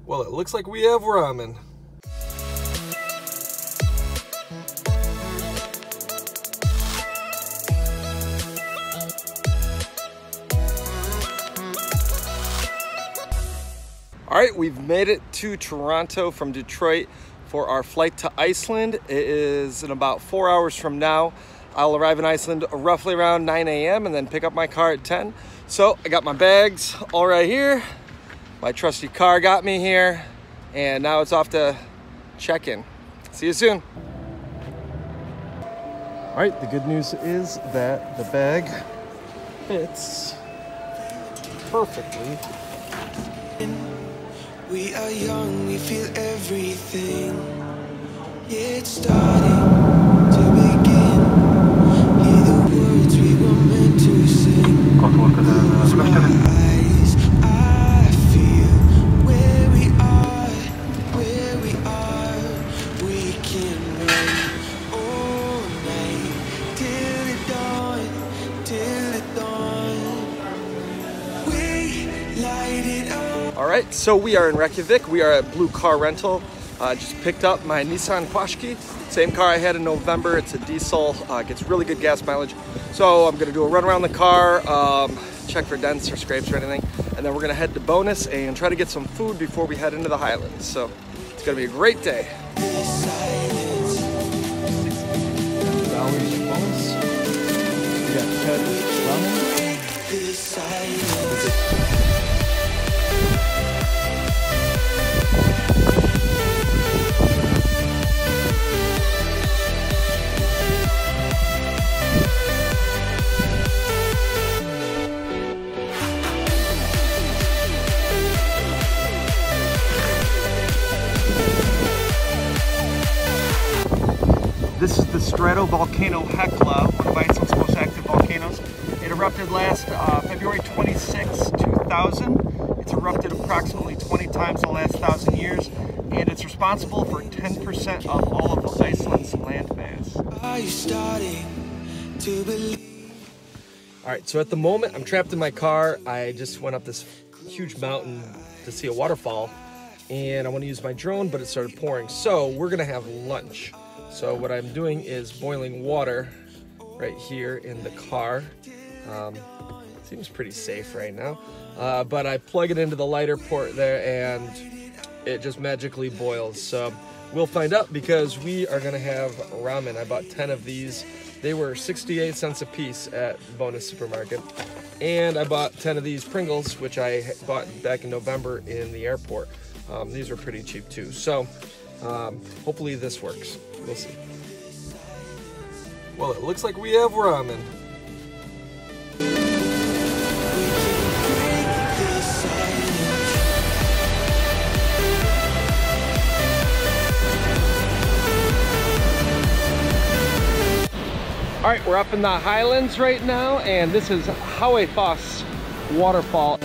Well, it looks like we have ramen. All right, we've made it to Toronto from Detroit for our flight to Iceland. It is in about 4 hours from now. I'll arrive in Iceland roughly around 9 a.m. and then pick up my car at 10. So I got my bags all right here. My trusty car got me here. And now it's off to check-in. See you soon. All right, the good news is that the bag fits perfectly. We are young, we feel everything. It's starting to begin. Hear the words we were meant to sing. Our eyes, I feel where we are, where we are. We can run all night till the dawn, till the dawn. We light it up. All right, so we are in Reykjavik. We are at Blue Car Rental. Just picked up my Nissan Qashqai, same car I had in November. It's a diesel, gets really good gas mileage. So I'm gonna do a run around the car, check for dents or scrapes or anything, and then we're gonna head to Bonus and try to get some food before we head into the Highlands. So it's gonna be a great day. $6 Bonus. We got Ted ramen. This is the stratovolcano Hekla, one of Iceland's most active volcanoes. It erupted last February 26, 2000. It's erupted approximately 20 times in the last 1,000 years, and it's responsible for 10% of all of Iceland's land mass. Are you starting to believe? All right, so at the moment, I'm trapped in my car. I just went up this huge mountain to see a waterfall, and I want to use my drone, but it started pouring. So we're gonna have lunch. So what I'm doing is boiling water right here in the car. Seems pretty safe right now. But I plug it into the lighter port there and it just magically boils. So we'll find out because we are gonna have ramen. I bought 10 of these. They were 68 cents a piece at Bonus Supermarket. And I bought 10 of these Pringles, which I bought back in November in the airport. These are pretty cheap too. So hopefully this works. We'll see. Well, it looks like we have ramen. All right, we're up in the Highlands right now, and this is Haifoss Waterfall.